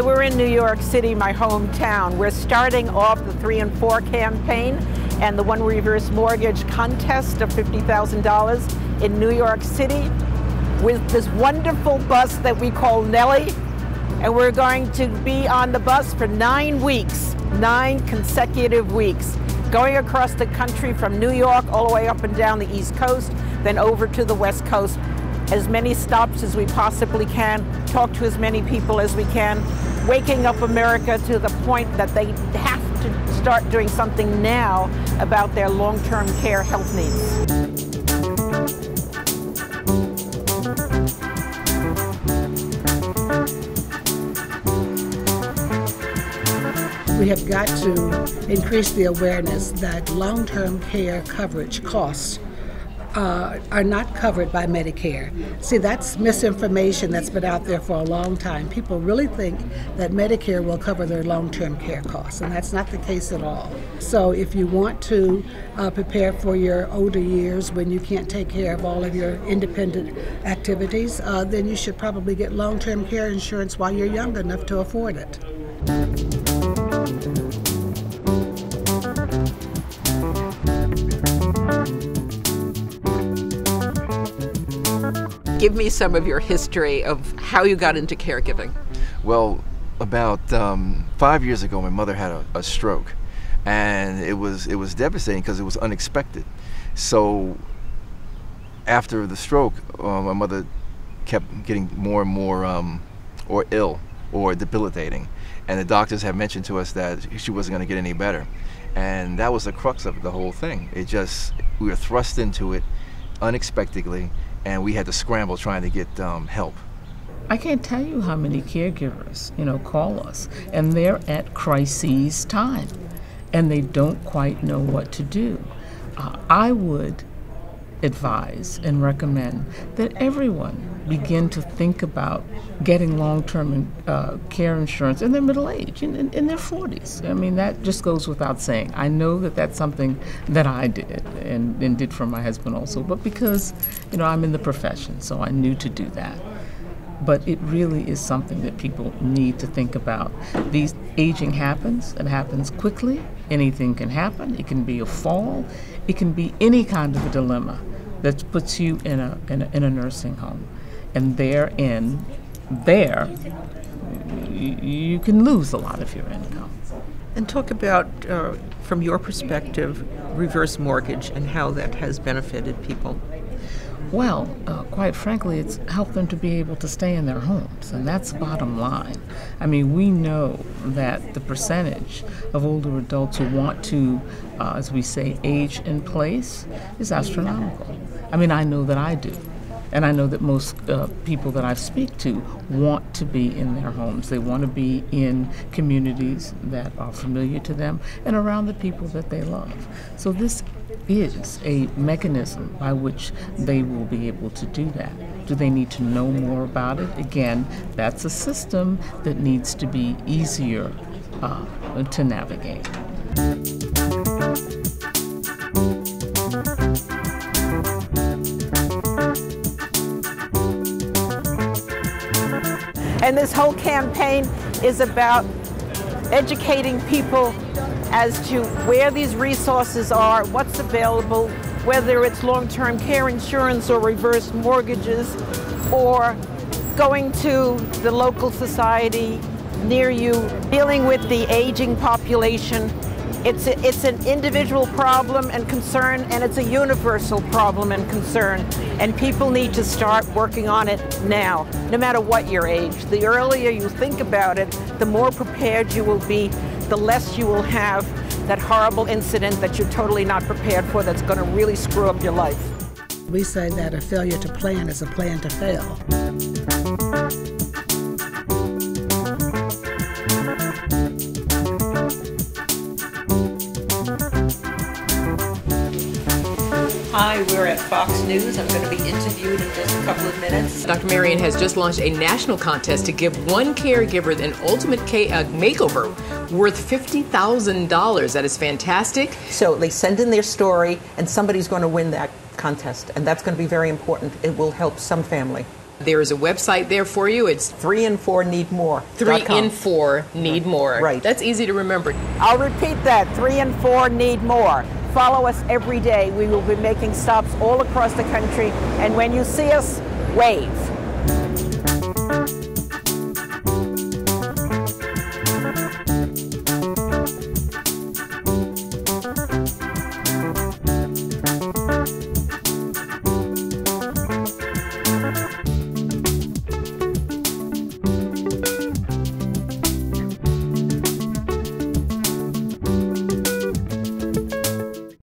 Hi, we're in New York City, my hometown. We're starting off the 3 and 4 campaign and the One Reverse Mortgage contest of $50,000 in New York City with this wonderful bus that we call Nellie. And we're going to be on the bus for 9 weeks, 9 consecutive weeks, going across the country from New York all the way up and down the East Coast, then over to the West Coast. As many stops as we possibly can, talk to as many people as we can, waking up America to the point that they have to start doing something now about their long-term care health needs. We have got to increase the awareness that long-term care coverage costs are not covered by Medicare. See, that's misinformation that's been out there for a long time. People really think that Medicare will cover their long-term care costs, and that's not the case at all. So if you want to prepare for your older years when you can't take care of all of your independent activities, then you should probably get long-term care insurance while you're young enough to afford it. Give me some of your history of how you got into caregiving. Well, about 5 years ago, my mother had a stroke, and it was devastating because it was unexpected. So after the stroke, my mother kept getting more and more or ill or debilitating, and the doctors had mentioned to us that she wasn't going to get any better, and that was the crux of the whole thing. We were thrust into it unexpectedly, and we had to scramble trying to get help. I can't tell you how many caregivers, call us, and they're at crisis time, and they don't quite know what to do. I would advise and recommend that everyone begin to think about getting long-term care insurance in their middle age, in their 40s. I mean, that just goes without saying. I know that that's something that I did and did for my husband also, but because, I'm in the profession, so I knew to do that. But it really is something that people need to think about. Aging happens, it happens quickly. Anything can happen. It can be a fall. It can be any kind of a dilemma that puts you in a nursing home. And you can lose a lot of your income. And talk about, from your perspective, reverse mortgage and how that has benefited people. Well, quite frankly, it's helped them to be able to stay in their homes, and that's the bottom line. I mean, we know that the percentage of older adults who want to, as we say, age in place is astronomical. I mean, I know that I do. And I know that most people that I speak to want to be in their homes. They want to be in communities that are familiar to them and around the people that they love. So this is a mechanism by which they will be able to do that. Do they need to know more about it? Again, that's a system that needs to be easier to navigate. And this whole campaign is about educating people as to where these resources are, what's available, whether it's long-term care insurance or reverse mortgages, or going to the local society near you, dealing with the aging population. It's an individual problem and concern, and it's a universal problem and concern. And people need to start working on it now, no matter what your age. The earlier you think about it, the more prepared you will be, the less you will have that horrible incident that you're totally not prepared for that's going to really screw up your life. We say that a failure to plan is a plan to fail. Hi, we're at Fox News. I'm going to be interviewed in just a couple of minutes. Dr. Marion has just launched a national contest to give one caregiver an ultimate makeover worth $50,000. That is fantastic. So they send in their story, and somebody's going to win that contest, and that's going to be very important. It will help some family. There is a website there for you. It's 3and4needmore. 3and4needmore. Right. That's easy to remember. I'll repeat that, 3 and 4 need more. Follow us every day. We will be making stops all across the country, and when you see us, wave.